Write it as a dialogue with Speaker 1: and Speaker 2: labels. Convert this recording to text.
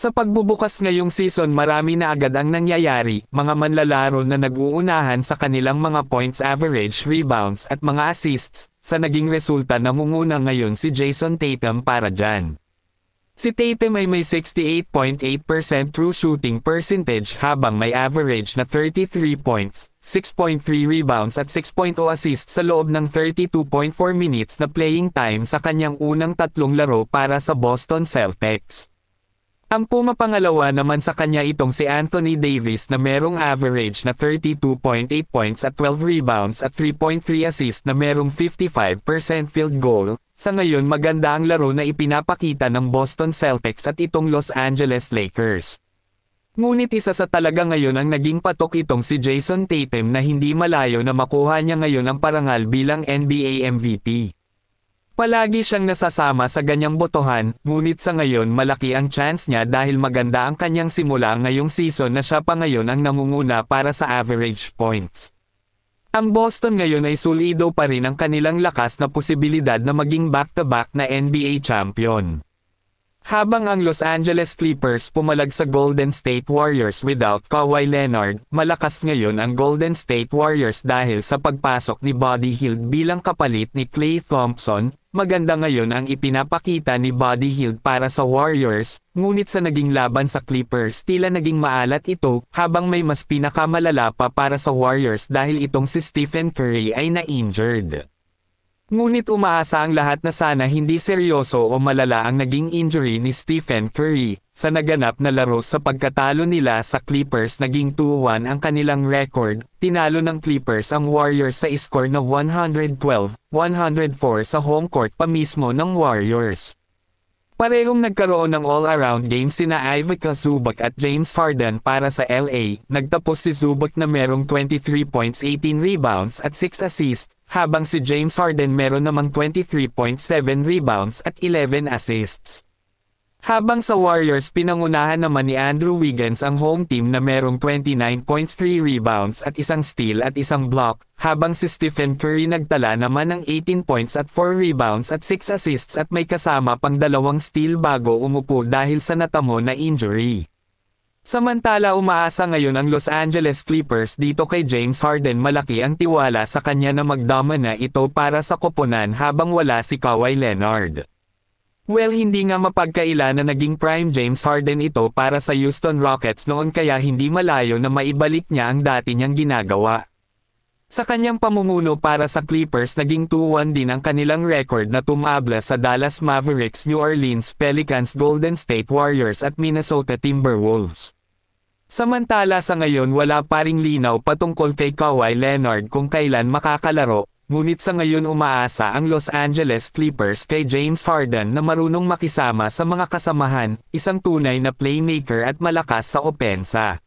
Speaker 1: Sa pagbubukas ngayong season marami na agad ang nangyayari, mga manlalaro na nag-uunahan sa kanilang mga points average, rebounds at mga assists, sa naging resulta nangunguna ngayon si Jason Tatum para dyan. Si Tatum ay may 68.8% true shooting percentage habang may average na 33 points, 6.3 rebounds at 6.0 assists sa loob ng 32.4 minutes na playing time sa kanyang unang tatlong laro para sa Boston Celtics. Ang pumapangalawa naman sa kanya itong si Anthony Davis na merong average na 32.8 points at 12 rebounds at 3.3 assists na merong 55% field goal. Sa ngayon maganda ang laro na ipinapakita ng Boston Celtics at itong Los Angeles Lakers. Ngunit isa sa talaga ngayon ang naging patok itong si Jason Tatum na hindi malayo na makuha niya ngayon ang parangal bilang NBA MVP. Palagi siyang nasasama sa ganyang botohan, ngunit sa ngayon malaki ang chance niya dahil maganda ang kanyang simula ngayong season na siya pa ngayon ang nangunguna para sa average points. Ang Boston ngayon ay solido pa rin ang kanilang lakas na posibilidad na maging back-to-back na NBA champion. Habang ang Los Angeles Clippers pumalag sa Golden State Warriors without Kawhi Leonard, malakas ngayon ang Golden State Warriors dahil sa pagpasok ni Buddy Hield bilang kapalit ni Klay Thompson. Maganda ngayon ang ipinapakita ni Buddy Hield para sa Warriors, ngunit sa naging laban sa Clippers tila naging maalat ito, habang may mas pinakamalala pa para sa Warriors dahil itong si Stephen Curry ay na-injured. Ngunit umaasa ang lahat na sana hindi seryoso o malala ang naging injury ni Stephen Curry. Sa naganap na laro sa pagkatalo nila sa Clippers naging 2-1 ang kanilang record, tinalo ng Clippers ang Warriors sa score na 112-104 sa home court pa mismo ng Warriors. Parehong nagkaroon ng all-around game sina Ivica Zubac at James Harden para sa LA, nagtapos si Zubac na merong 23 points, 18 rebounds at 6 assists, habang si James Harden meron namang 23.7 rebounds at 11 assists. Habang sa Warriors pinangunahan naman ni Andrew Wiggins ang home team na merong 29 points, 3 rebounds at isang steal at isang block, habang si Stephen Curry nagtala naman ng 18 points at 4 rebounds at 6 assists at may kasama pang 2 steal bago umupo dahil sa natamo na injury. Samantala umaasa ngayon ang Los Angeles Clippers dito kay James Harden, malaki ang tiwala sa kanya na magdomina ito para sa koponan habang wala si Kawhi Leonard. Well, hindi nga mapagkaila na naging prime James Harden ito para sa Houston Rockets noon, kaya hindi malayo na maibalik niya ang dati niyang ginagawa. Sa kanyang pamumuno para sa Clippers naging 2-1 din ang kanilang record na tumabla sa Dallas Mavericks, New Orleans Pelicans, Golden State Warriors at Minnesota Timberwolves. Samantala sa ngayon wala pa ring linaw patungkol kay Kawhi Leonard kung kailan makakalaro, ngunit sa ngayon umaasa ang Los Angeles Clippers kay James Harden na marunong makisama sa mga kasamahan, isang tunay na playmaker at malakas sa opensa.